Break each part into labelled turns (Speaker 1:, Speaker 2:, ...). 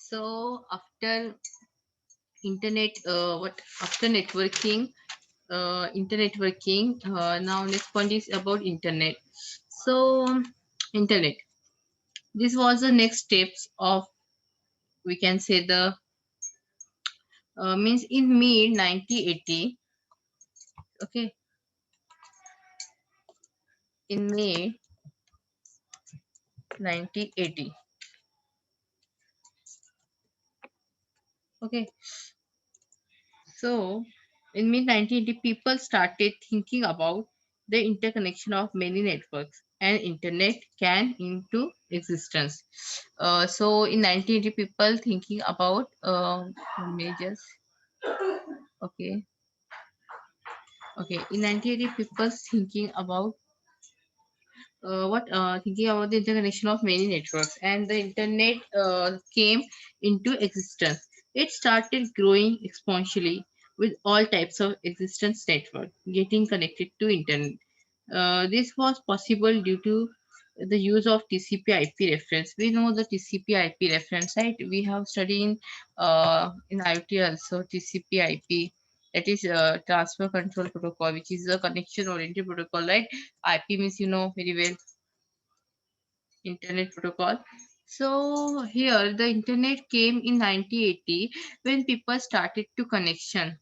Speaker 1: So after internet, what after networking, now next point is about internet. So internet. This was the next steps of, we can say, the means in mid 1980. Okay, in May 1980. Okay, so in mid 1980, people started thinking about the interconnection of many networks and internet came into existence. So in 1980, people thinking about majors. Okay, okay. In 1980, people thinking about what thinking about the interconnection of many networks and the internet came into existence. It started growing exponentially with all types of existence network getting connected to internet. This was possible due to the use of TCP/IP reference. We know the TCP/IP reference, right? We have studied in IoT also TCP/IP. That is transfer control protocol, which is a connection oriented protocol, right? IP means you know very well, internet protocol. So here the internet came in 1980 when people started to connection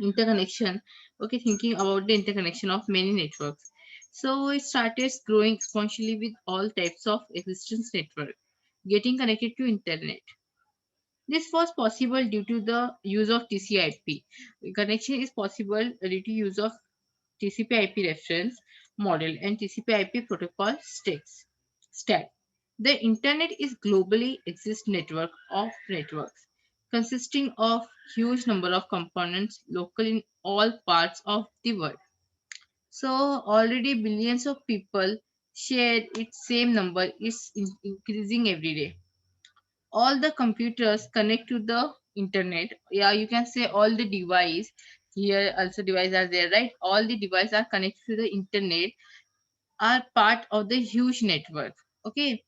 Speaker 1: interconnection. Okay, thinking about the interconnection of many networks. So it started growing exponentially with all types of existence network getting connected to internet. This was possible due to the use of TCP/IP. Connection is possible due to use of TCP/IP reference model and TCP/IP protocol stacks. Stack. The internet is globally exist network of networks consisting of huge number of components local in all parts of the world. So already billions of people share its same number is increasing every day. All the computers connect to the internet. Yeah, you can say all the device here also devices are there, right? All the devices are connected to the internet, are part of the huge network. Okay,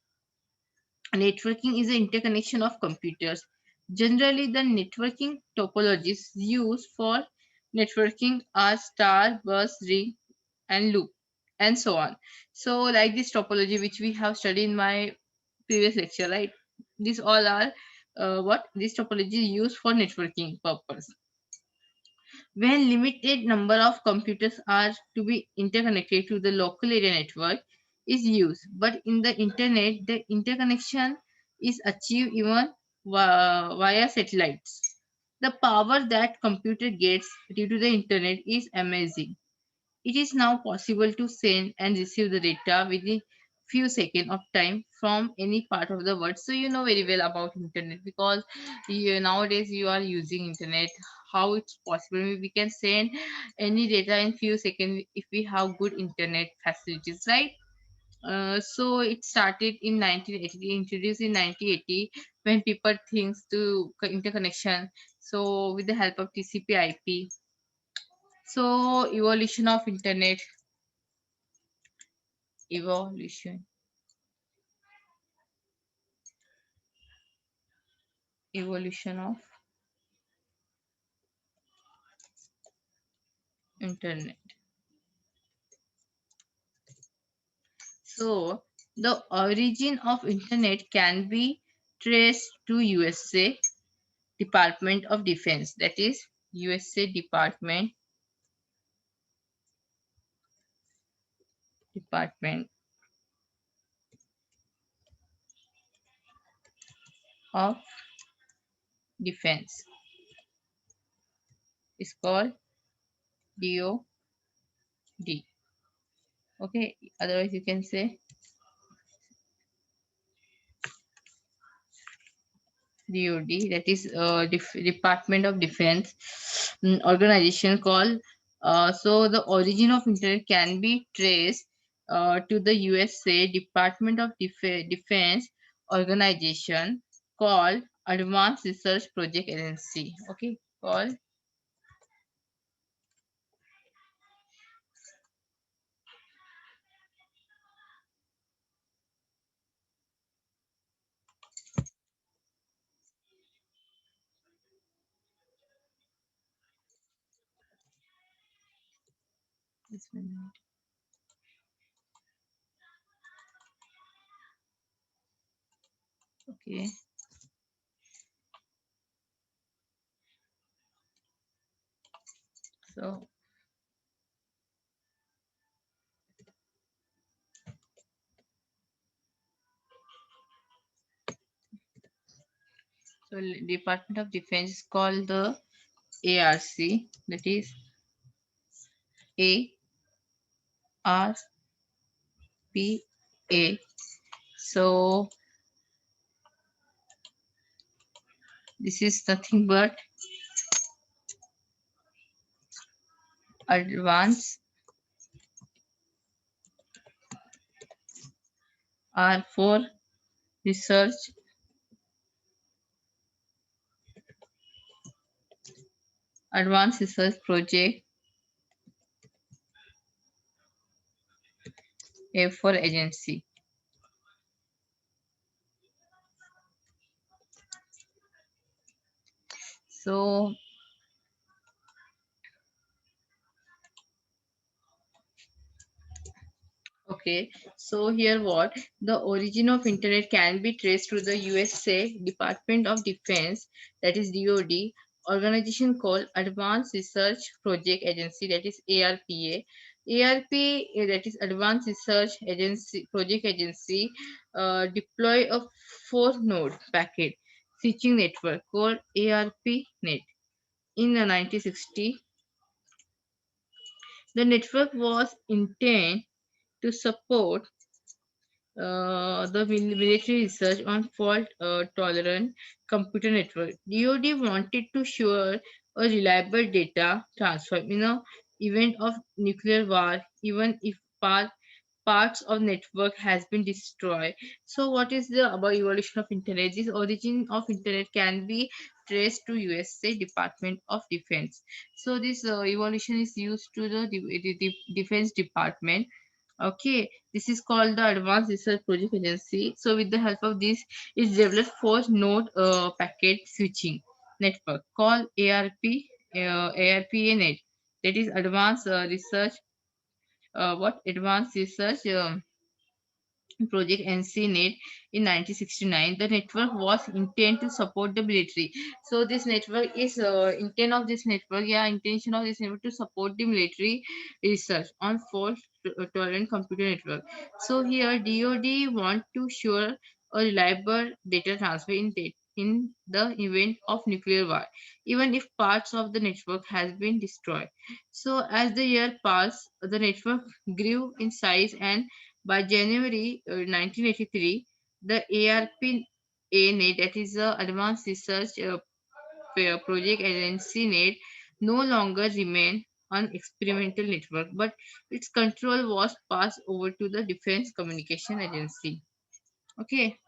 Speaker 1: networking is the interconnection of computers. Generally, the networking topologies used for networking are star, bus, ring, and loop, and so on. So, like this topology, which we have studied in my previous lecture, right? These all are what this topology is used for networking purpose. When limited number of computers are to be interconnected to the local area network is used, but in the internet, the interconnection is achieved even via satellites. The power that computer gets due to the internet is amazing. It is now possible to send and receive the data within few seconds of time from any part of the world. So you know very well about internet because nowadays you are using internet. How it's possible? We can send any data in few seconds if we have good internet facilities, right? So it started in 1980, introduced in 1980 when people thinks to interconnection. So with the help of TCP/IP. So evolution evolution of internet. So the origin of internet can be traced to USA Department of Defense, that is USA Department of Defense. It's called DOD. Okay, otherwise you can say DOD, that is Department of Defense organization called. So the origin of internet can be traced to the USA Department of Defense organization called Advanced Research Project Agency. Okay, called. Just a minute. Okay. So, Department of Defense is called the ARC, that is ARPA. So this is nothing but advanced R for research, advanced research project, A for agency. So okay, so here what the origin of internet can be traced to the USA Department of Defense, that is DoD, organization called Advanced Research Project Agency, that is ARPA. ARPA, that is Advanced Research Agency Project Agency, deploy a 4-node packet switching network called ARPNet in the 1960. The network was intended to support the military research on fault tolerant computer network. DoD wanted to sure a reliable data transfer in a event of nuclear war, even if parts of network has been destroyed. So what is the about evolution of internet? This origin of internet can be traced to USA Department of Defense. So this evolution is used to the defense department. Okay, this is called the Advanced Research Project Agency. So, with the help of this, it's developed 4-node packet switching network called ARPANet. That is Advanced Research. What Advanced Research Project NCNet in 1969. The network was intended to support the military. So this network is intention of this network to support the military research on fault tolerant computer network. So here DoD want to sure a reliable data transfer in the event of nuclear war, even if parts of the network has been destroyed. So as the year passed, the network grew in size, and by January 1983, the ARPA-NET, that is the Advanced Research Project Agency NET, no longer remained an experimental network, but its control was passed over to the Defense Communication Agency. Okay,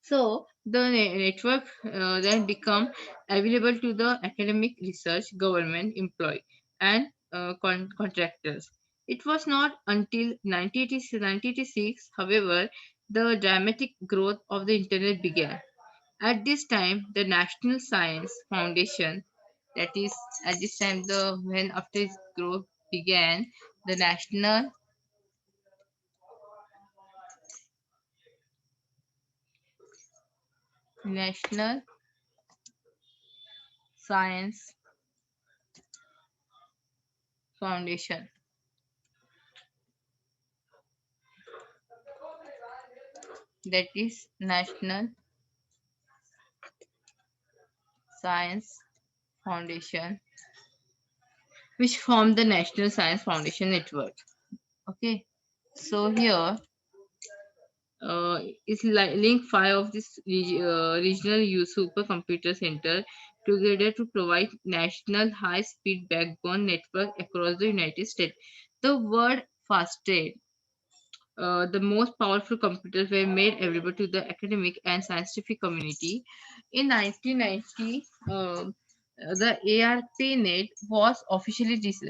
Speaker 1: so the network then become available to the academic research, government employee, and contractors. It was not until 1986, however, the dramatic growth of the internet began. At this time, the National Science Foundation, that is, at this time, the when after its growth began, the National Science Foundation, that is National Science Foundation, which formed the National Science Foundation Network. Okay, so here is link 5 of this regional use supercomputer center together to provide national high-speed backbone network across the United States. The word fastest, the most powerful computers were made available to the academic and scientific community. In 1990, the ARPANET was officially dis-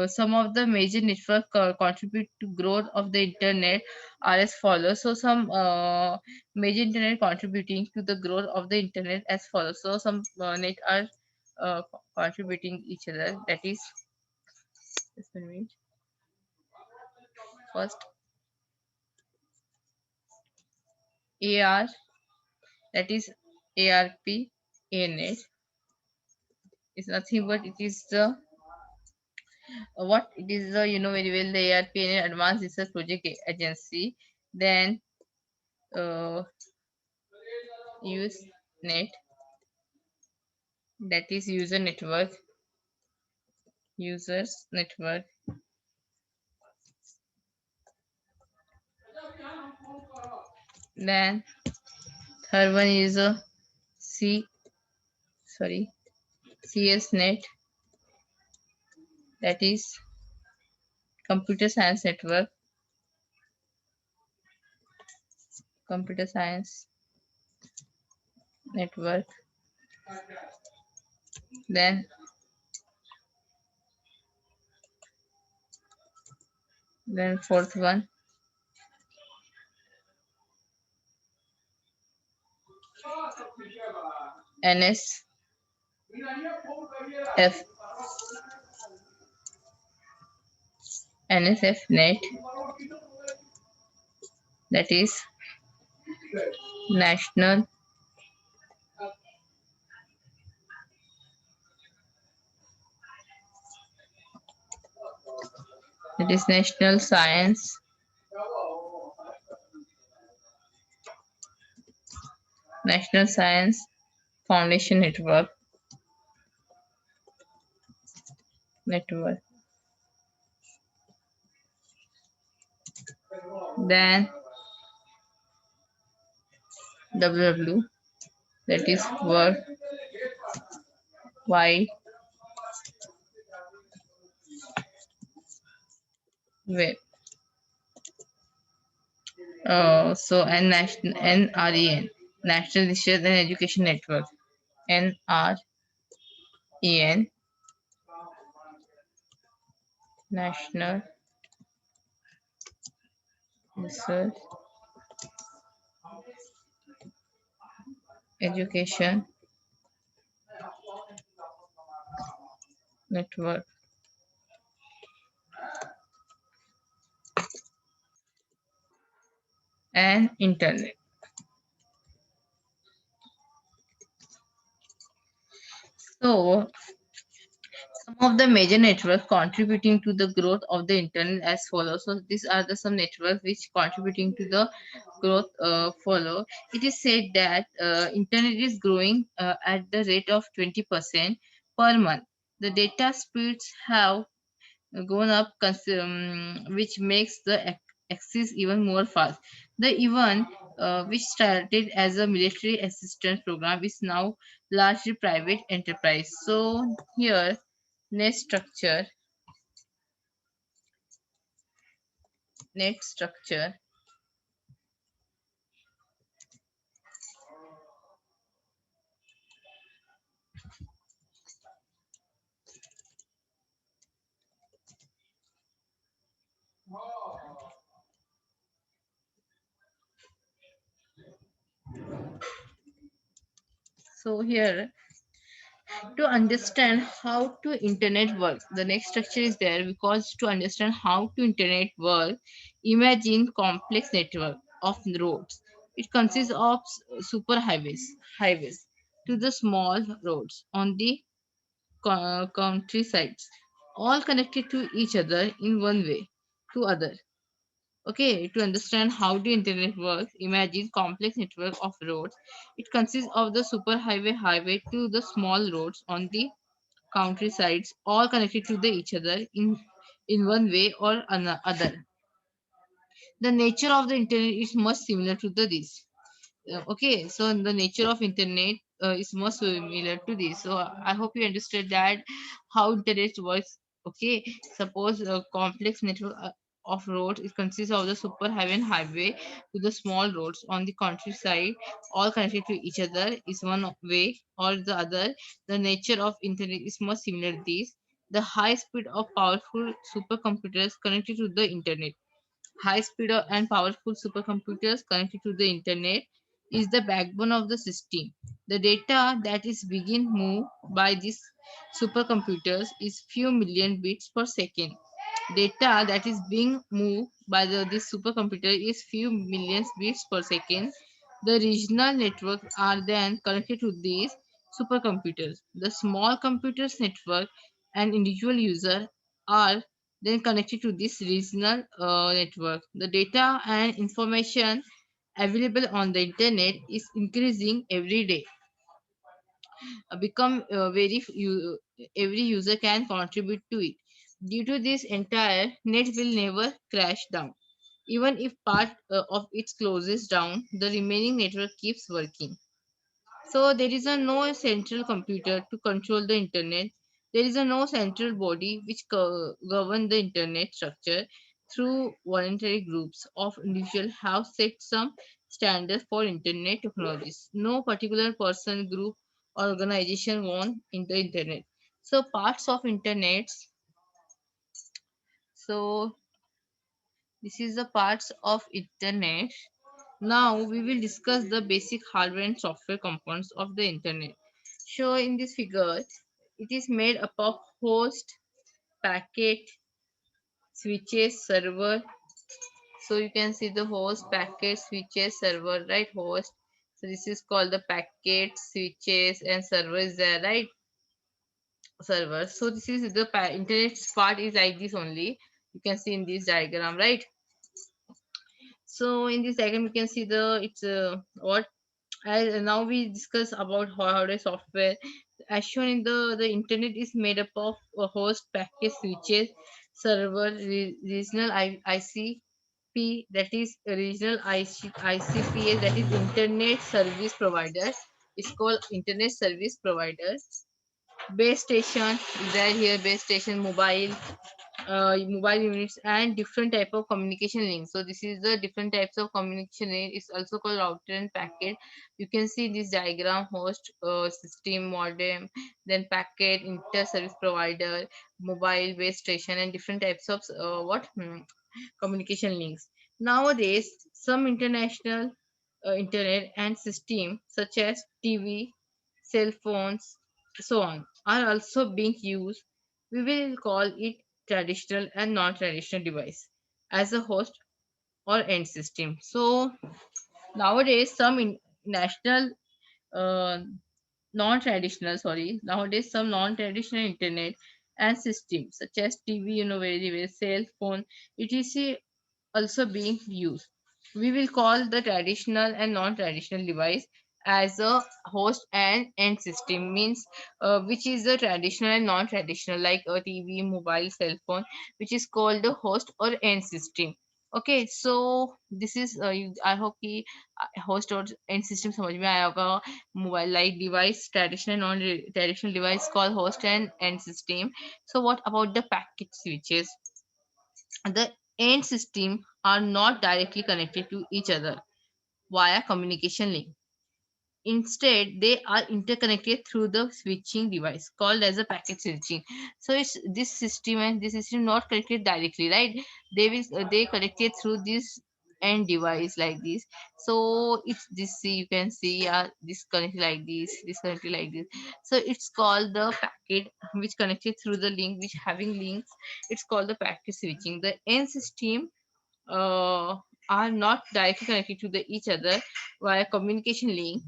Speaker 1: some of the major network contribute to growth of the internet are as follows. So some major internet contributing to the growth of the internet as follows. So some net are contributing each other. That is Just a minute. First, AR, that is ARP, ANet, is nothing but it is the what it is the very well the ARP and Advanced Research Project Agency. Then UseNet, that is users network. Then third one is a C sorry CSNet, that is Computer Science Network. Computer Science Network. Then fourth one, NSF, NSF Net, that is National that is National Science Foundation Network. Then WW, that is World Wide Web. So and national NREN, National Research and Education Network. NREN, National Research Education Network. And Internet. So some of the major networks contributing to the growth of the internet as follows. So these are the some networks which contributing to the growth follow. It is said that internet is growing at the rate of 20% per month. The data speeds have gone up, which makes the axis even more fast. The even which started as a military assistance program is now largely private enterprise. So here net structure net structure so here to understand how to internet works, the next structure is there because to understand how to internet work, imagine complex network of roads. It consists of super highways to the small roads on the countrysides, all connected to each other in one way to other. Okay, to understand how the internet works, imagine complex network of roads. It consists of the highway to the small roads on the countrysides, all connected to the each other in one way or another. The nature of the internet is much similar to this. Okay, so the nature of internet is more similar to this. So I hope you understood that how internet works. Okay, suppose a complex network of roads, it consists of the superhighway and highway to the small roads on the countryside, all connected to each other is one way or the other. The nature of internet is more similar to this. The high speed of powerful supercomputers connected to the internet. High speed and powerful supercomputers connected to the internet is the backbone of the system. The data that is being moved by these supercomputers is few million bits per second. Data that is being moved by this supercomputer is few millions bits per second. The regional networks are then connected to these supercomputers. The small computers network and individual user are then connected to this regional network. The data and information available on the internet is increasing every day. Become every user can contribute to it. Due to this, entire net will never crash down. Even if part of it closes down, the remaining network keeps working. So there is a no central computer to control the internet. There is a no central body which govern the internet structure. Through voluntary groups of individuals have set some standards for internet technologies. No particular person, group, or organization own in the internet. So parts of internet. So this is the parts of internet. Now we will discuss the basic hardware and software components of the internet. So in this figure, it is made up of host, packet, switches, server. So you can see the host, packet, switches, server, right? Host. So this is called the packet, switches, and server is there, right? Server. So this is the internet part is like this only. You can see in this diagram, right? So in this diagram, you can see the it's what as now we discuss about hardware software. As shown in the internet is made up of a host, packet, switches, server, regional ICP, that is regional ICPS, that is internet service provider. It's called internet service provider. Base station is there here. Base station, mobile units, and different type of communication links. So this is the different types of communication link. It's also called router and packet. You can see this diagram: host, system, modem, then packet, inter service provider, mobile base station, and different types of communication links. Nowadays, some international internet and system such as TV, cell phones, so on are also being used. We will call it traditional and non-traditional device as a host or end system. So nowadays some national uh, non-traditional sorry nowadays some non-traditional internet and systems such as TV, very very cell phone, etc, also being used. We will call the traditional and non-traditional device as a host and end system, means which is the traditional and non-traditional, like a TV, mobile, cell phone, which is called the host or end system. Okay, so this is I hope कि host और end system समझ में आया होगा. Mobile like device, traditional and non-traditional device called host and end system. So what about the packet switches? The end system are not directly connected to each other via communication link. Instead, they are interconnected through the switching device called as a packet switching. So it's this system and this system not connected directly, right? They connected through this end device like this. So it's this, see, you can see this connected like this connected like this. So it's called the packet which connected through the link which having links. It's called the packet switching. The end system uh, are not directly connected to each other via communication link.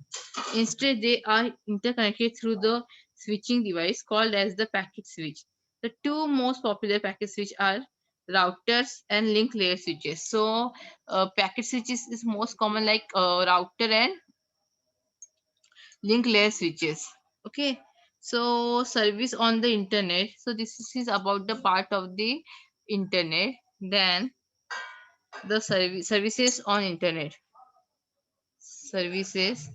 Speaker 1: Instead, they are interconnected through the switching device called as the packet switch. The two most popular packet switch are routers and link layer switches. So, packet switches is most common, like router and link layer switches. Okay, so service on the internet. So this is about the part of the internet. Then the services on internet. Services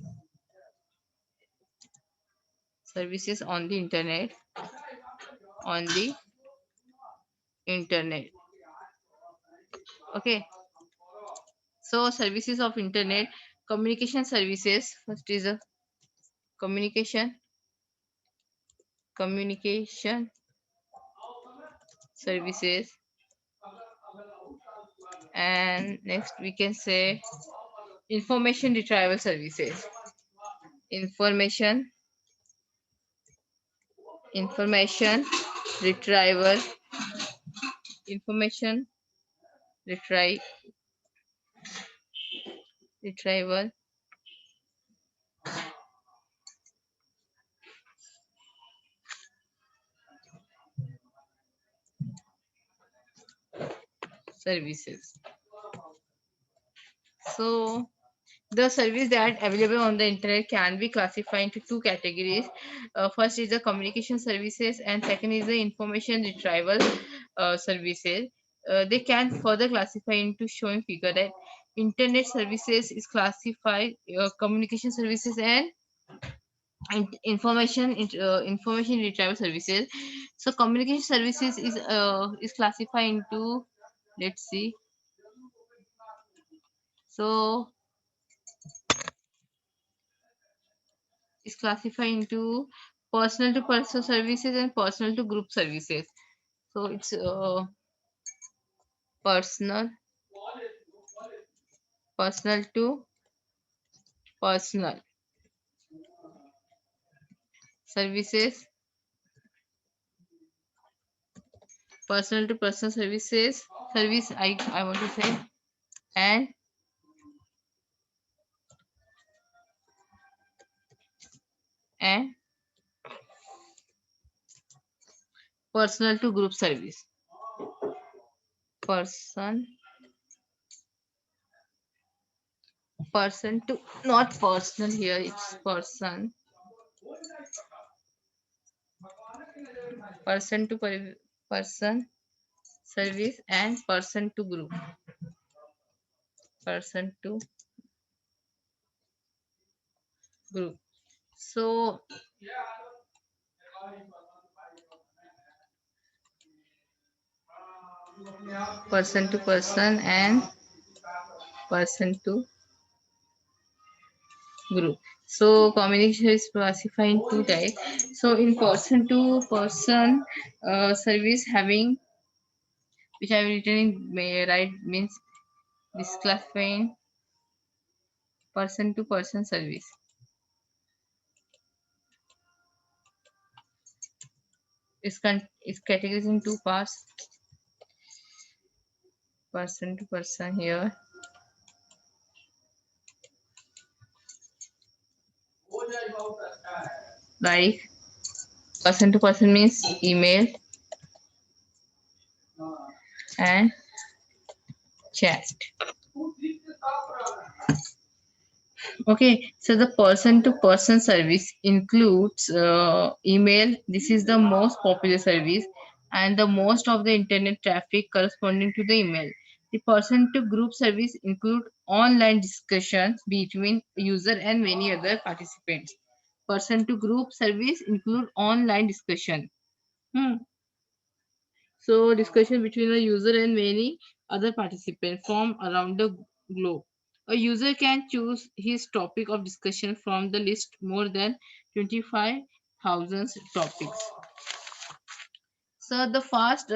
Speaker 1: services on the internet. Okay, so services of internet. Communication services. First is a communication communication services, and next we can say information retrieval services. Information information retrieval information retrieval services. So the service that available on the internet can be classified into two categories. First is the communication services, and second is the information retrieval services. They can further classify into showing figure that internet services is classified communication services and information retrieval services. So communication services is classified into, let's see. So is classified into personal to personal services and personal to group services. So it's personal, personal to personal services, personal to personal services, service I want to say, and and personal to group service. Person, person to, not personal here. It's person to person service and person to group, person to group. So person to person and person to group. So communication is classified in two types. So in person to person service having, which I have written in right, means this classifying person to person service is categorized in two parts. Person to person here, like person to person means email and chat. Okay, so the person to person service includes email. This is the most popular service and the most of the internet traffic corresponding to the email. The person to group service include online discussions between user and many other participants. Person to group service include online discussion. Hmm. So discussion between a user and many other participants from around the globe. A user can choose his topic of discussion from the list more than 25,000 topics. So the fast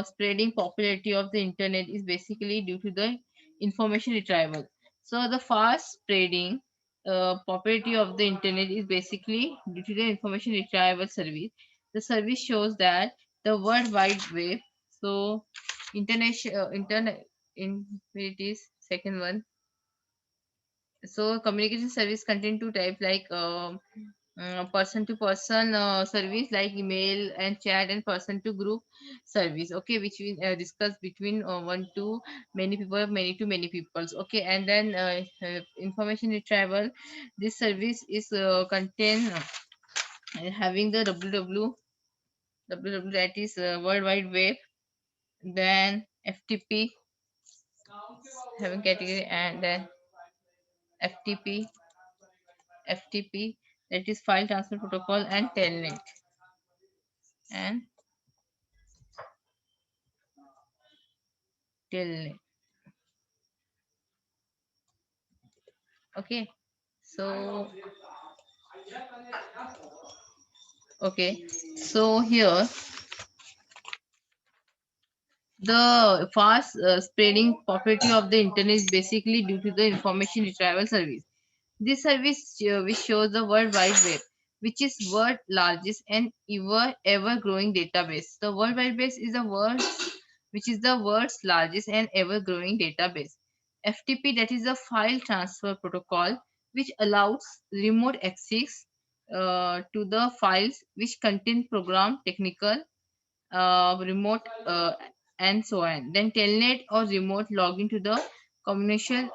Speaker 1: spreading popularity of the internet is basically due to the information retrieval. So the fast spreading popularity of the internet is basically due to the information retrieval service. The service shows that the World Wide Web, so internet in it is second one. So communication service contain two types like person to person service like email and chat, and person to group service, okay, which we discuss between one to many people, many to many peoples, okay. And then information retrieval, this service is contain having the www, that is world wide web, then ftp having category, and then ftp ftp, that is file transfer protocol, and telnet, and telnet. Okay, so okay, so here the fast spreading popularity of the internet is basically due to the information retrieval service. This service which shows the World Wide Web, which is world largest and ever growing database. The World Wide Web is the world's which is the world's largest and ever-growing database. FTP, that is the file transfer protocol, which allows remote access to the files which contain program, technical, remote, and so on. Then telnet or remote login to the communication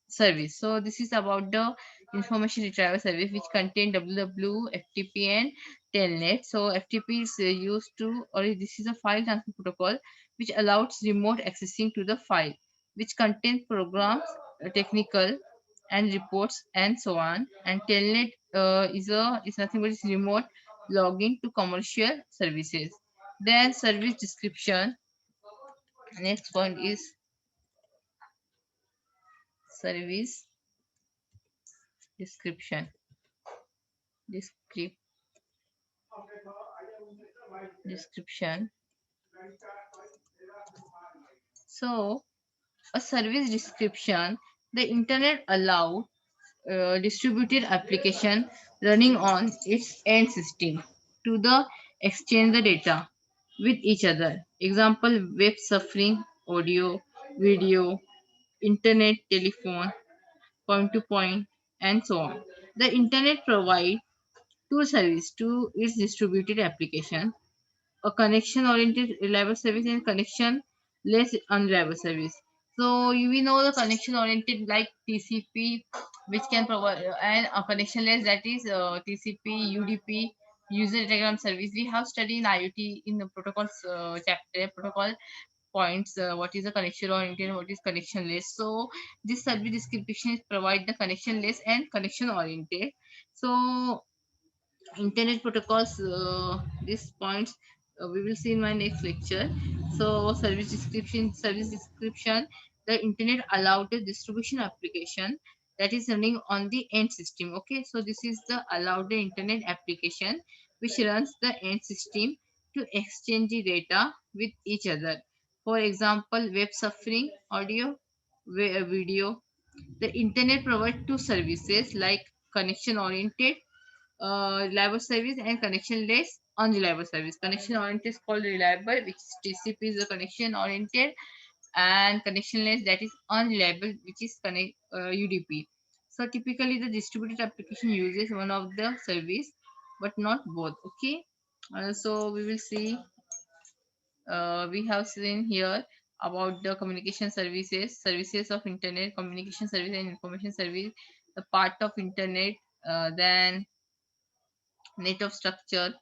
Speaker 1: service. So this is about the information retrieval service which contain WW, FTP and telnet. So FTP is used to, or this is a file transfer protocol which allows remote accessing to the file which contain programs, technical and reports and so on. And telnet is nothing but is remote logging to commercial services. Then service description. Next point is service description. Descrip- Description. So a service description, the internet allow distributed application running on its end system to the exchange the data with each other. Example, web surfing, audio, video, internet, telephone, point to point, and so on. The internet provides two service to its distributed application, a connection oriented reliable service and connection less unreliable service. So we know the connection oriented like TCP, which can provide, and a connection less, that is TCP, UDP, user diagram service. We have studied in IoT in the protocols chapter, protocol points, what is a connection oriented, what is connectionless. So this service description is provide the connectionless and connection oriented. So internet protocols, these points we will see in my next lecture. So service description, the internet allowed the distribution application that is running on the end system. Okay, so this is the allowed the internet application which runs the end system to exchange the data with each other. For example, web surfing, audio, video. The internet provides two services like connection oriented reliable service and connectionless unreliable service. Connection oriented is called reliable, which is TCP is the connection oriented, and connectionless, that is unreliable, which is UDP. So typically the distributed application uses one of the service but not both. Okay, so we will see, we have seen here about the communication services of internet, communication service and information service, the part of internet, then net of structure.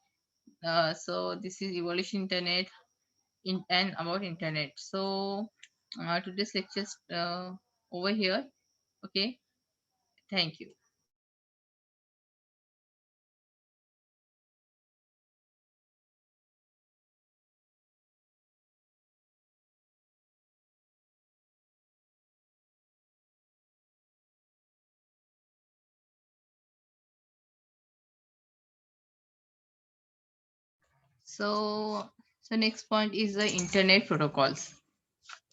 Speaker 1: So this is evolution internet in and about internet. So today's lectures over here. Okay, thank you. So next point is the internet protocols.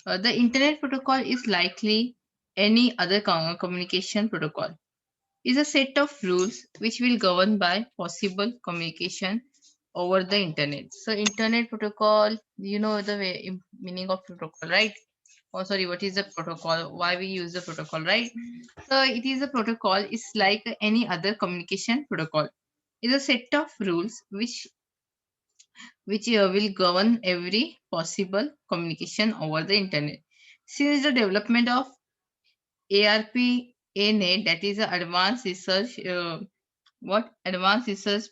Speaker 1: The internet protocol is likely any other communication protocol. Is a set of rules which will govern by possible communication over the internet. So internet protocol, you know the meaning of protocol, right? Oh, sorry, what is the protocol? Why we use the protocol, right? So it is a protocol. It's like any other communication protocol. It's a set of rules which will govern every possible communication over the internet. Since the development of ARPANET, that is a Advanced Research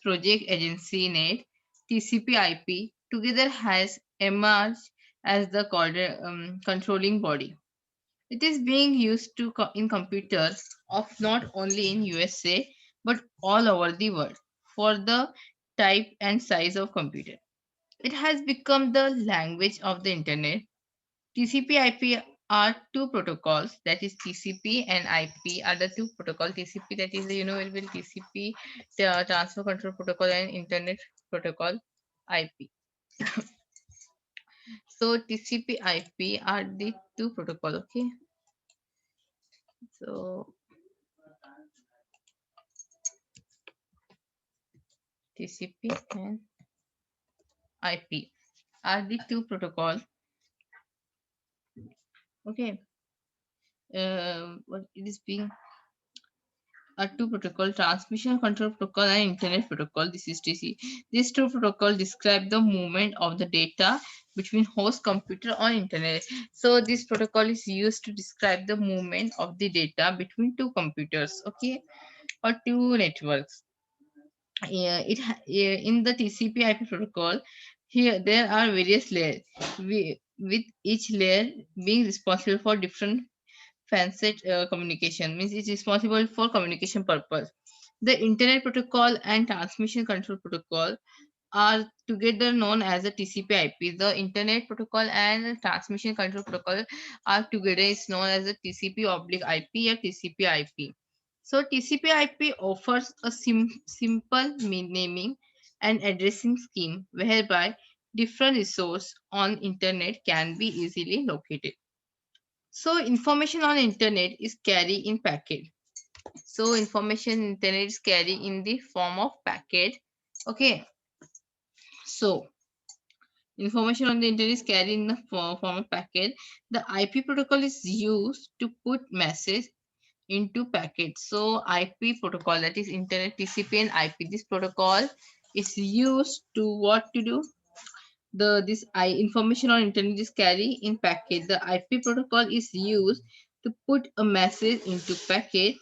Speaker 1: Project Agency net, TCP/IP together has emerged as the controlling body. It is being used in computers of not only in USA but all over the world for the type and size of computer. It has become the language of the internet. TCP/IP are two protocols, that is TCP and IP are the two protocols. TCP, that is the universal TCP, the transfer control protocol, and internet protocol IP. So TCP/IP are the two protocol. Okay, so TCP and IP are the two protocols Okay, what it is being a two protocol, transmission control protocol and internet protocol. This is TC. These two protocol describe the movement of the data between host computer on internet. So this protocol is used to describe the movement of the data between two computers, okay, or two networks. In the TCP/IP protocol, here there are various layers, with each layer being responsible for different facet communication. Means it's responsible for communication purpose. The internet protocol and transmission control protocol are together known as the TCP/IP. The internet protocol and transmission control protocol are together is known as the TCP/IP or TCP/IP. So TCP/IP offers a simple naming and addressing scheme whereby different resource on internet can be easily located. So information on internet is carried in packet. So information internet is carried in the form of packet. Okay. So information on the internet is carried in the form of packet. The IP protocol is used to put message into packets. So IP protocol, that is internet TCP and IP. This protocol is used to what to do? The this I information on internet is carried in packet. The IP protocol is used to put a message into packet.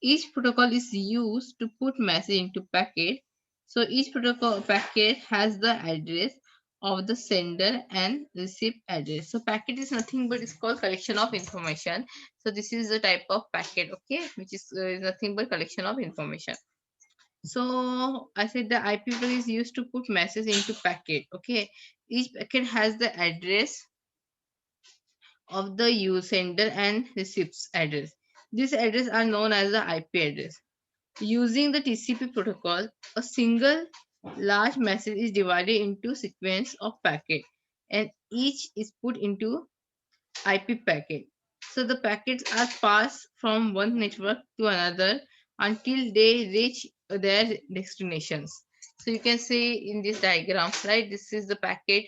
Speaker 1: Each protocol is used to put message into packet. So each protocol packet has the address of the sender and receive address. So packet is nothing but it's called collection of information. So this is the type of packet, okay, which is nothing but collection of information. So I said the IP protocol is used to put message into packet. Okay, each packet has the address of the sender and receives address. These addresses are known as the IP address. Using the TCP protocol, a single large message is divided into sequence of packet and each is put into IP packet. So the packets are passed from one network to another until they reach their destinations. So you can see in this diagram, right? This is the packet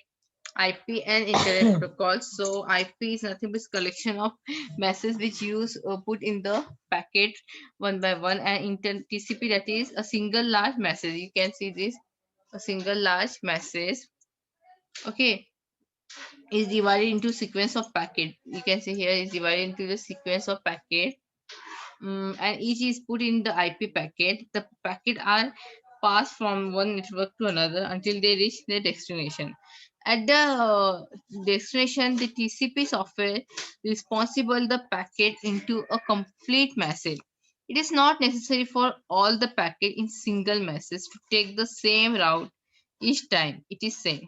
Speaker 1: IP and internet protocol. So IP is nothing but collection of messages which use put in the packet one by one, and TCP, that is a single large message. You can see this, a single large message. Okay, is divided into sequence of packet. You can see here is divided into the sequence of packet. And each is put in the IP packet. The packet are passed from one network to another until they reach their destination. At the destination, the TCP software responsible the packet into a complete message. It is not necessary for all the packet in single message to take the same route each time it is sent.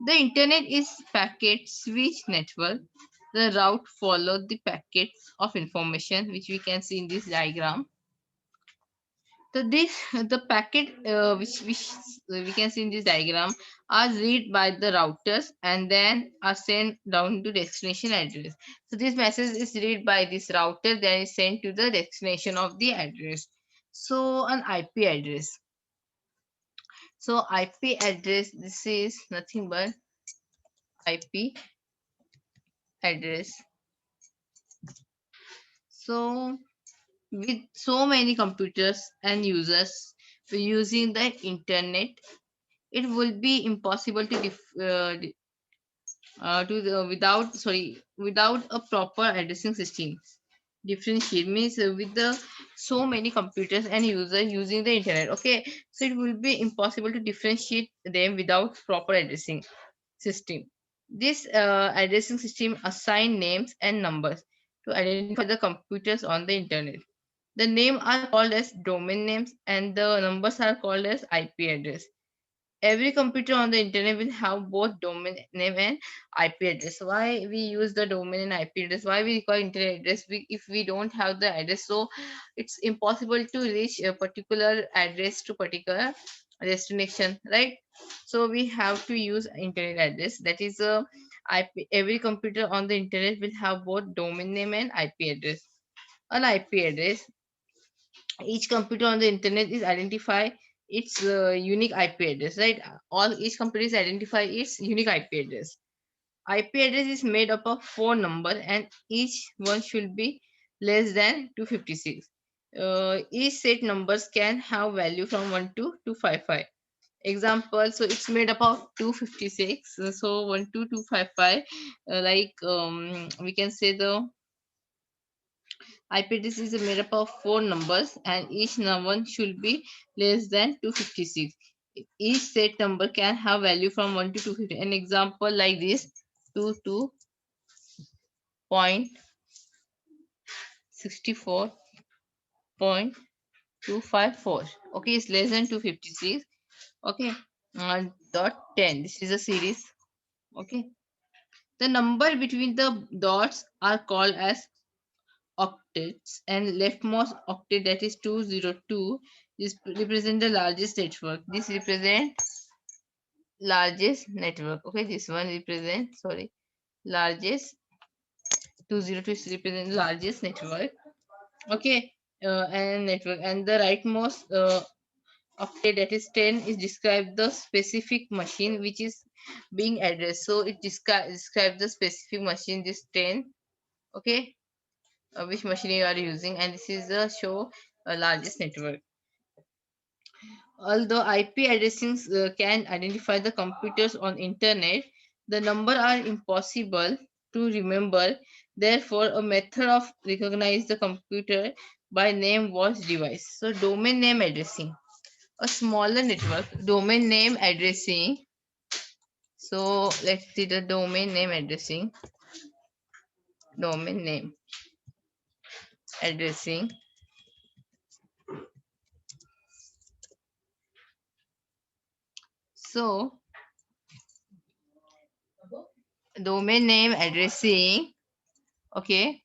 Speaker 1: The internet is packet switch network. The route followed the packets of information which we can see in this diagram. So this the packet which we can see in this diagram are read by the routers and then are sent down to destination address. So this message is read by this router, then is sent to the destination of the address. So an IP address. So IP address, this is nothing but IP address. So with so many computers and users using the internet, it will be impossible to without a proper addressing system. Differentiate means with the so many computers and users using the internet. Okay, so it will be impossible to differentiate them without proper addressing system. This addressing system assign names and numbers to identify the computers on the internet. The name are called as domain names and the numbers are called as IP address. Every computer on the internet will have both domain name and IP address. Why we use the domain and IP address? Why we call internet address? If we don't have the address, so it's impossible to reach a particular address to particular destination, right? So we have to use internet address. That is a IP. Every computer on the internet will have both domain name and IP address. An IP address, each computer on the internet is identify its unique IP address, right? All each computer is identify its unique IP address. IP address is made up of 4 numbers and each one should be less than 256. Each set numbers can have value from 1 to 255. Example, so it's made up of 256. So 1 to 255, we can say the IP address is made up of 4 numbers and each number should be less than 256. Each set number can have value from 1 to 250. An example like this: 22.64.254. Okay, it's less than 256. Okay, dot 10. This is a series. Okay, the number between the dots are called as octets, and leftmost octet, that is 202, this represent the largest network. This represent largest network. Okay, this one represent, sorry, largest. 202 is represent the largest network. Okay, and network, and the rightmost octet, that is 10, is describe the specific machine which is being addressed. So it describes the specific machine, this 10. Okay, which machine you are using, and this is the show largest network. Although IP addressing can identify the computers on internet, the number are impossible to remember. Therefore, a method of recognize the computer by name was devised. So domain name addressing, a smaller network. Domain name addressing. So let's see the domain name addressing. Domain name addressing. So domain name addressing. Okay.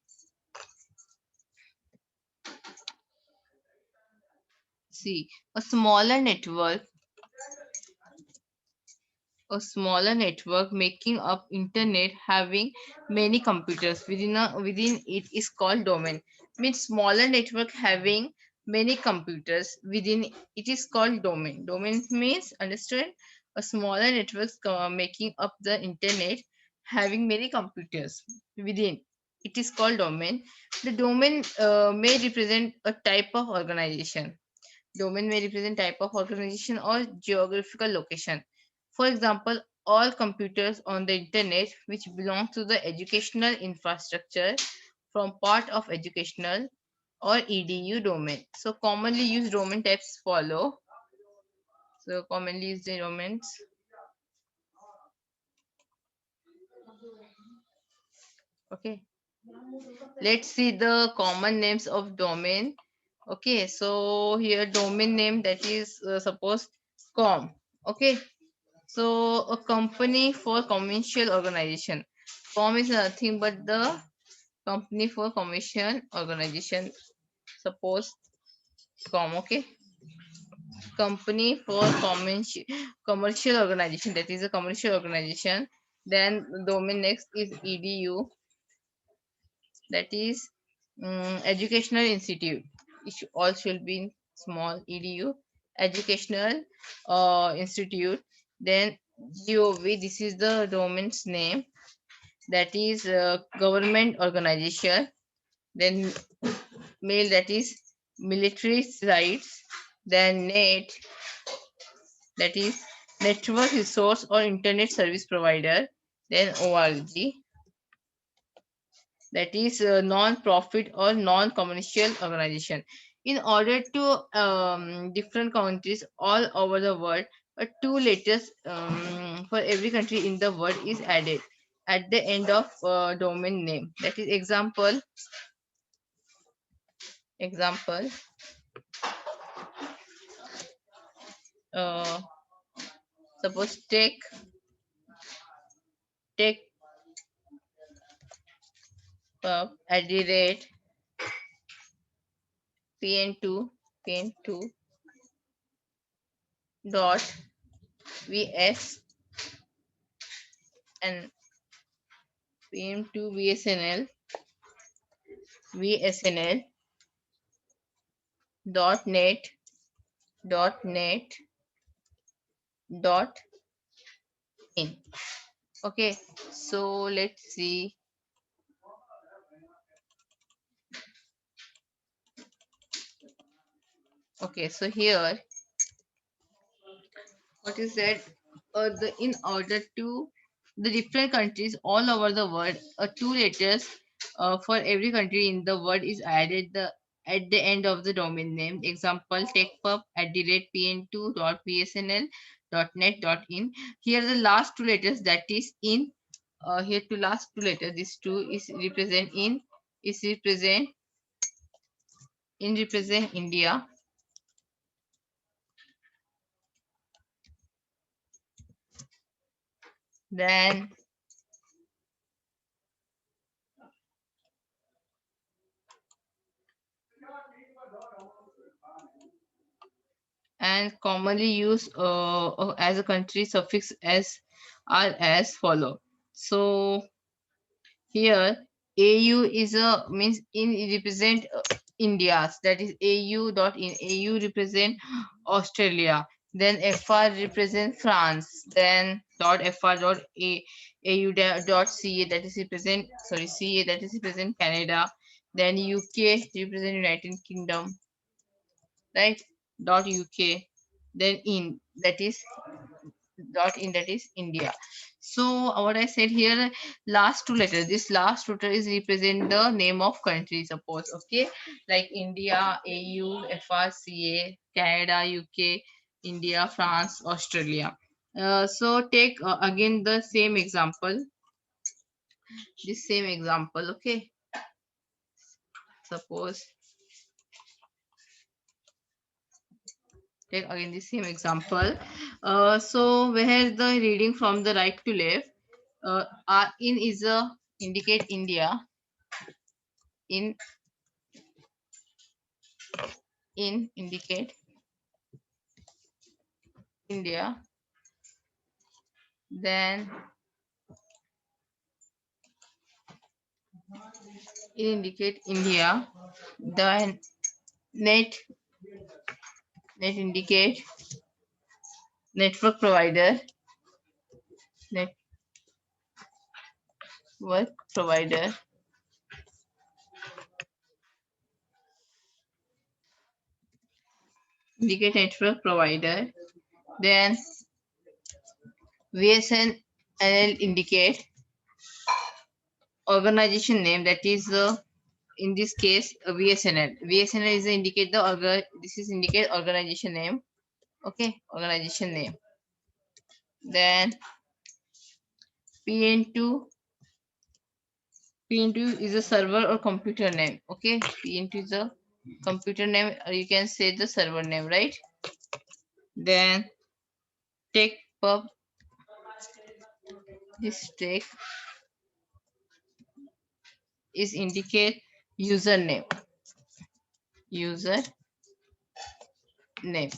Speaker 1: See, a smaller network making up internet having many computers within it is called domain. Means smaller network having many computers within it is called domain. Domain means, understand, a smaller network making up the internet having many computers within it is called domain. The domain may represent a type of organization. Domain may represent type of organization or geographical location. For example, all computers on the internet which belong to the educational infrastructure from part of educational or edu domain. So commonly used domain types follow. So commonly used domains. Okay, let's see the common names of domain. Okay, so here domain name, that is suppose com. Okay, so a company for commercial organization. Com is nothing but the company for commercial organization. Suppose com. Okay, company for commercial organization. That is a commercial organization. Then domain next is edu. That is educational institute. All should be in small edu. Educational institute. Then gov. This is the domain's name, that is government organization. Then mail, that is military sites. Then net, that is network resource or internet service provider. Then org, that is a non-profit or non-commercial organization. In order to different countries all over the world, two letters for every country in the world is added at the end of domain name. That is example, uh, suppose take at the rate pn2 dot vs and pm2 vsnl dot net dot in. Okay, so let's see. Okay, so here what is that? In order to the different countries all over the world, two letters for every country in the world is added at the end of the domain name. Example: techpub @pn2.bsnl.net.in. Here the last two letters, that is in. Here two last two letters. This two is represent India. Then and commonly used as a country suffix as are as follow. So here AU is a means in represent India's, that is AU dot in. AU represent Australia. Then FR represent France. Then dot FR dot AU dot CA, that is represent, sorry, CA, that is represent Canada. Then UK represent United Kingdom, right? Dot UK. Then in, that is dot in, that is India. So what I said here, last two letters, this last letter is represent the name of country, suppose. Okay, like India, AU, FRCA, Canada, UK, India, France, Australia. So take again the same example, this same example. Okay, suppose take again the same example. So where the reading from the right to left, in is a indicate India, in indicate India, then in indicate India, then net indicate network provider, network provider, indicate network provider, then VSNL indicate organization name, that is in this case VSNL. VSNL is indicate the this is indicate organization name. Okay, organization name. Then PN2, PN2 is a server or computer name. Okay, PN2 is a computer name, or you can say the server name, right? Then tech pub, this tech is indicate username, user name.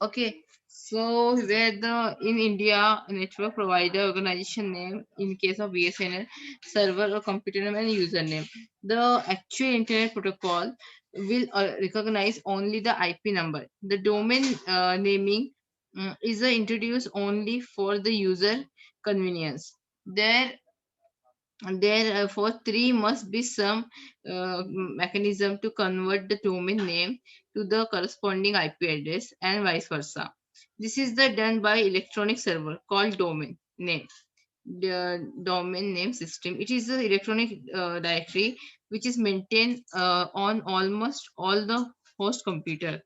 Speaker 1: Okay, so where the in India network provider organization name, in case of BSNL, server or computer name and username. The actual internet protocol will recognize only the IP number. The domain naming is introduced only for the user convenience. Therefore, three must be some mechanism to convert the domain name to the corresponding IP address and vice versa. This is the done by electronic server called domain name. The domain name system. It is the electronic directory which is maintained on almost all the host computer.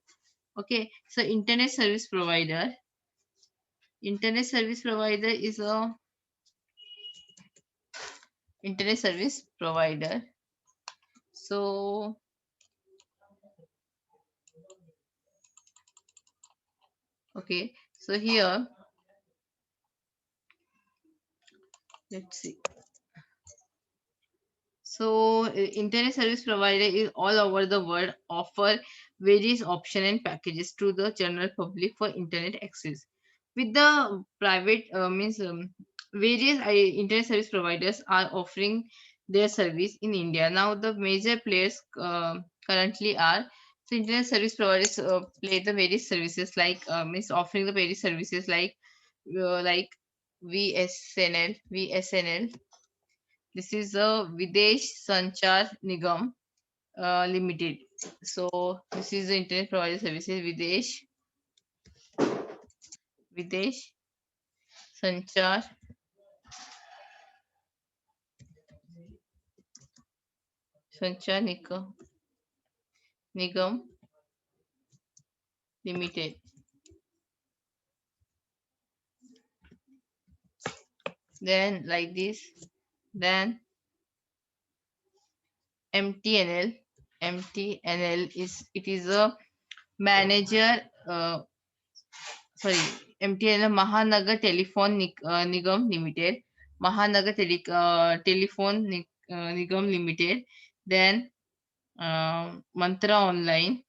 Speaker 1: Okay, so Internet service provider is a internet service provider. So okay, so here let's see. So internet service provider is all over the world offer various options and packages to the general public for internet access. With the private means various internet service providers are offering their service in India. Now the major players currently are, so internet service providers play the various services like means offering the various services like VSNL. This is a Videsh Sanchar Nigam Limited. So this is the internet provider services Videsh Sanchar Sanchar Nigam Limited. Then like this. Then MTNL. MTNL is a manager. Sorry, MTNL Mahanagar Telephone Nigam Limited. Telephone Nigam Limited. Then Mantra Online,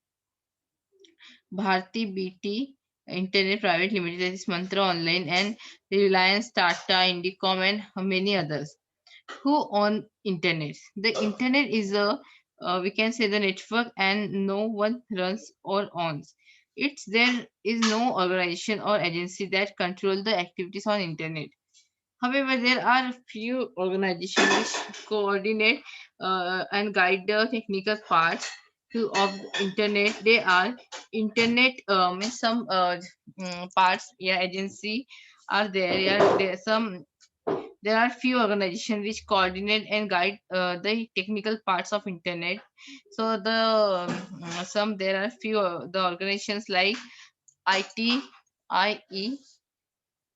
Speaker 1: Bharti BT Internet Private Limited, that is Mantra Online, and Reliance, Tata, Indicom, and many others who own internet. The internet is a we can say the network, and no one runs or owns. There is no organization or agency that control the activities on internet. However, there are few organizations which coordinate and guide the technical parts of the internet. They are internet some parts, yeah, agency are there. Yeah, there are few organizations which coordinate and guide the technical parts of internet. So some there are few the organizations like IT, IE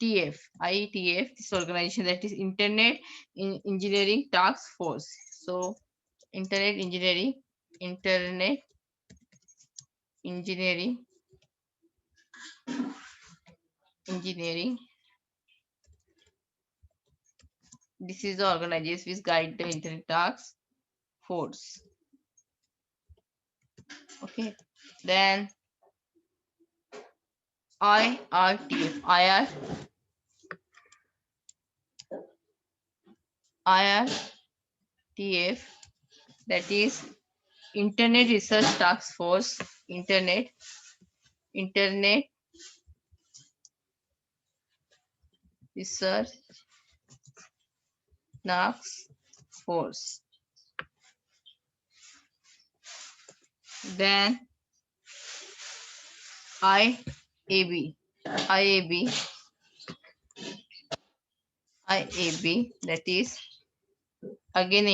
Speaker 1: IETF, this organization, that is Engineering Task Force. So, Internet Engineering, Internet Engineering, Engineering. This is the organization which guide the Internet Task Force. Okay. Then IRTF, IRTF, that is Internet Research Task Force. Internet Research Task Force. Then IAB, IAB, IAB, that is again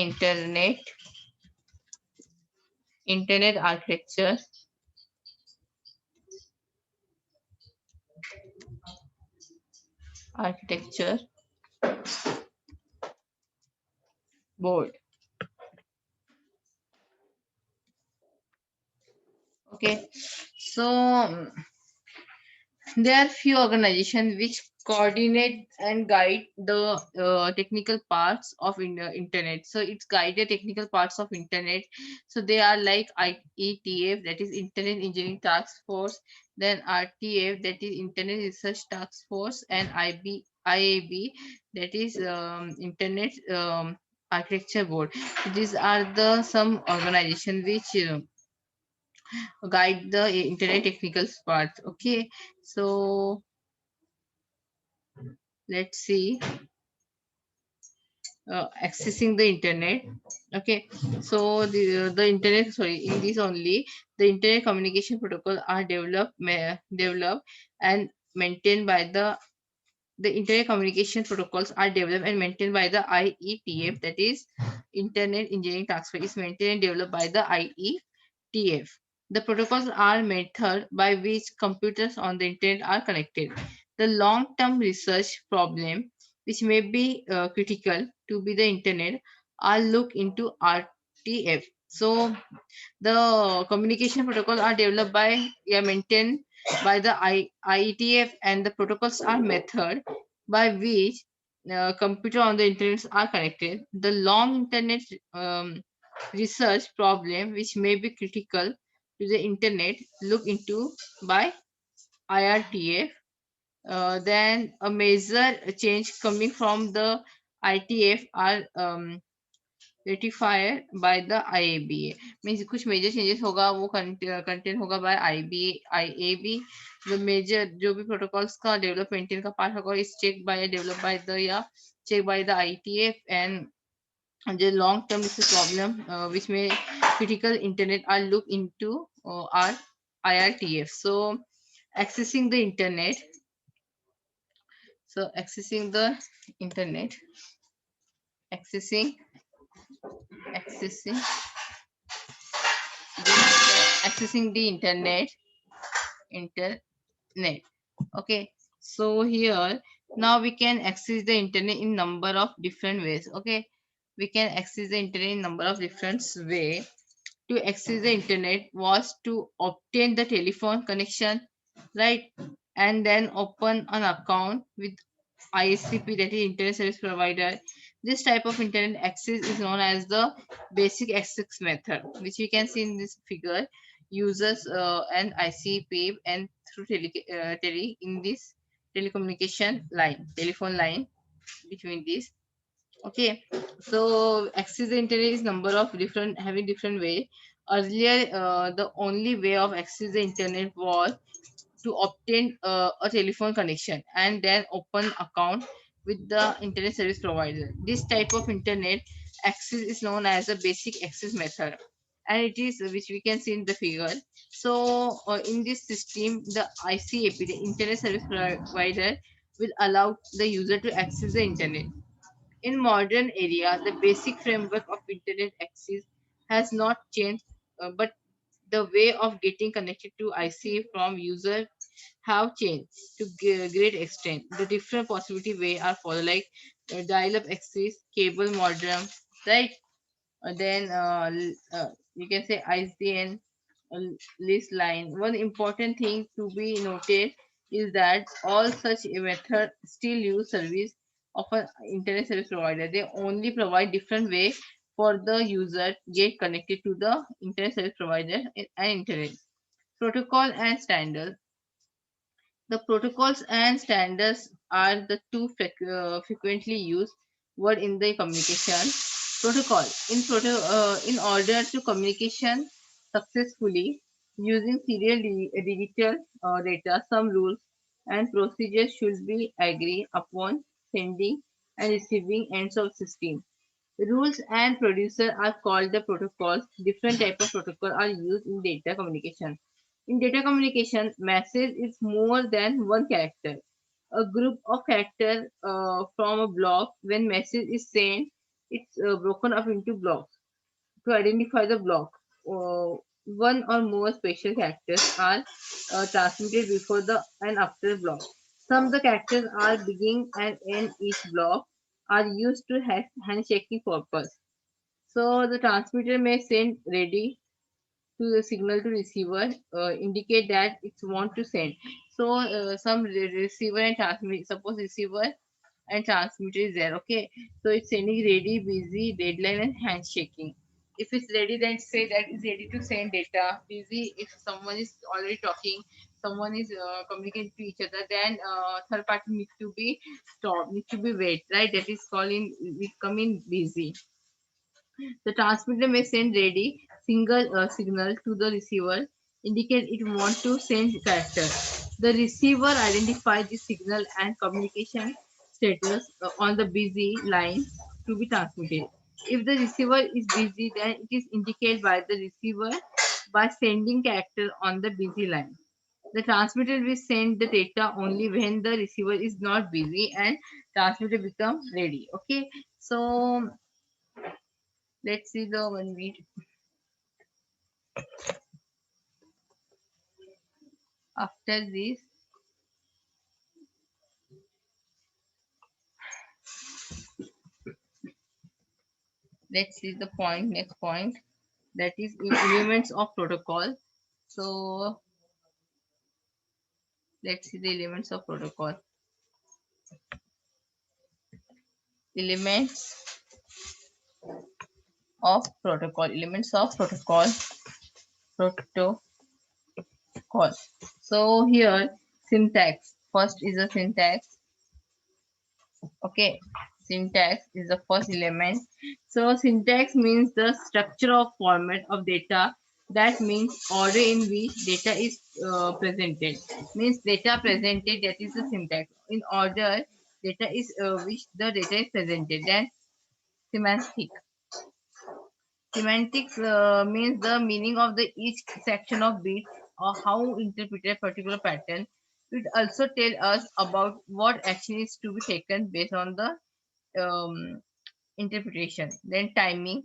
Speaker 1: Internet Architecture Board. Okay, so there are few organizations which coordinate and guide the technical parts of internet. So it's guide the technical parts of internet. So they are like IETF, that is Internet Engineering Task Force. Then RTF, that is Internet Research Task Force, and IAB, that is Internet Architecture Board. These are the some organizations which guide the internet technical part. Okay, so let's see, accessing the internet. Okay, so the internet, sorry, in this only the internet communication protocol are developed and maintained by the internet communication protocols are developed and maintained by the IETF, that is Internet Engineering Task Force, is maintained and developed by the IETF. The protocols are method by which computers on the internet are connected. The long-term research problem which may be critical to be the internet are looked into RTF. So the communication protocols are developed by, yeah, maintained by the IETF, and the protocols are method by which computer on the internet are connected. The long internet research problem which may be critical to the internet look into by IRTF. Then a major change coming from the ITF are ratified by the IABA. Means कुछ major changes होगा वो contain होगा by IAB. The major जो भी protocols का development का part होगा is developed by the checked by the IETF, and the long term is a problem which may critical internet are looked into are IRTF. So accessing the internet. So internet, accessing accessing accessing the internet. Okay, so here now we can access the internet in number of different ways. Okay, we can access the internet in number of different way. To access the internet was to obtain the telephone connection, right, and then open an account with ISP, that is internet service provider. This type of internet access is known as the basic access method, which we can see in this figure. Users and ICP and through in this telephone line between these. Okay, so access the internet is number of different having different way. Earlier, the only way of access the internet was to obtain a telephone connection and then open account with the internet service provider. This type of internet access is known as a basic access method, and it is which we can see in the figure. So in this system, the ICAP, the internet service provider, will allow the user to access the internet. In modern area, the basic framework of internet access has not changed, but the way of getting connected to ICA from user have changed to great extent. The different possibility way are for like dial-up access, cable modem, right? Then you can say ISDN list line. One important thing to be noted is that all such a method still use service of an internet service provider. They only provide different way for the user get connected to the internet service provider and internet. Protocol and standard. The protocols and standards are the two frequently used word in the communication. Protocol. In order to communication successfully using serial digital data, some rules and procedures should be agreed upon sending and receiving ends of system. Rules and producer are called the protocols. Different type of protocol are used in data communication. In data communication, message is more than one character. A group of characters from a block. When message is sent, it's broken up into blocks. To identify the block, one or more special characters are transmitted before the and after block. Some of the characters are begin and end each block are used to handshaking purpose. So the transmitter may send ready to the signal to receiver, indicate that it's want to send. So some receiver and transmit, suppose receiver and transmitter is there. Okay, so it's sending ready, busy, deadline, and handshaking. If it's ready, then say that it's ready to send data. Busy, if someone is already talking, someone is communicating to each other, then third party needs to be stopped, needs to be wait, right? That is calling, we come in busy. The transmitter may send ready single signal to the receiver, indicate it want to send character. The receiver identifies the signal and communication status on the busy line to be transmitted. If the receiver is busy, then it is indicated by the receiver by sending character on the busy line. The transmitter will send the data only when the receiver is not busy and transmitter become ready. Okay, so let's see the one we after this. Let's see the point, next point, that is elements of protocol. So let's see the elements of protocol. Elements of protocol. Elements of protocol. Protocol. So here syntax. First is a syntax. Okay. Syntax is the first element. So syntax means the structure of format of data. That means order in which data is presented. Means data presented, that is the syntax. In order, data is which the data is presented. Then semantic. Semantics means the meaning of the each section of bits or how interpret a particular pattern. It also tell us about what action is to be taken based on the interpretation. Then timing.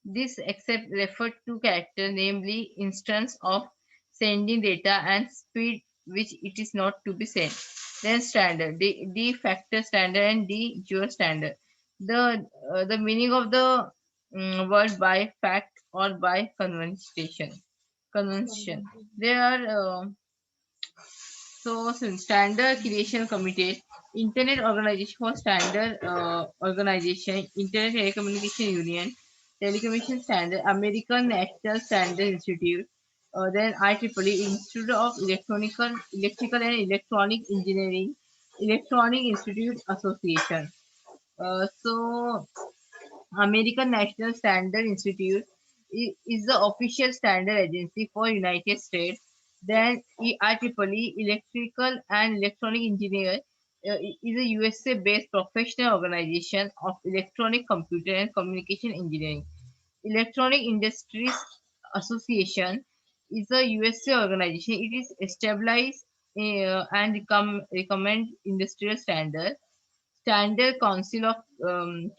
Speaker 1: This except refer to character, namely instance of sending data and speed which it is not to be sent. Then standard, de factor standard and de jure standard. The meaning of the word by fact or by convention. Convention. There are Standard Creation Committee, Internet Organization for Standard Organization, Internet Telecommunication Union, Telecommunication Standard, American National Standard Institute, then IEEE, Institute of Electrical and Electronic Engineering, Electronic Institute Association. So American National Standard Institute is the official standard agency for United States. Then IEEE, Electrical and Electronic Engineer, is a USA-based professional organization of electronic computer and communication engineering. Electronic Industries Association is a USA organization. It is established and recommend industrial standards. Standard Council of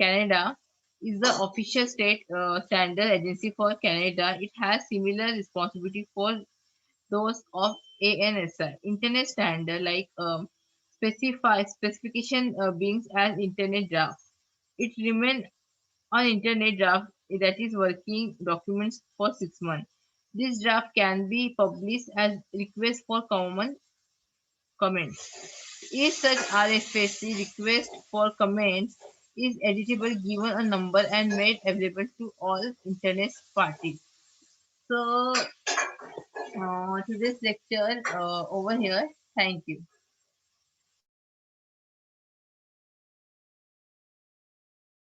Speaker 1: Canada is the official state standard agency for Canada. It has similar responsibility for those of ANSI. Internet standard like specification beings as Internet draft. It remains on Internet draft that is working documents for 6 months. This draft can be published as request for common comments. Each such RFC request for comments is editable given a number and made available to all internet parties. So, today's lecture over here. Thank you.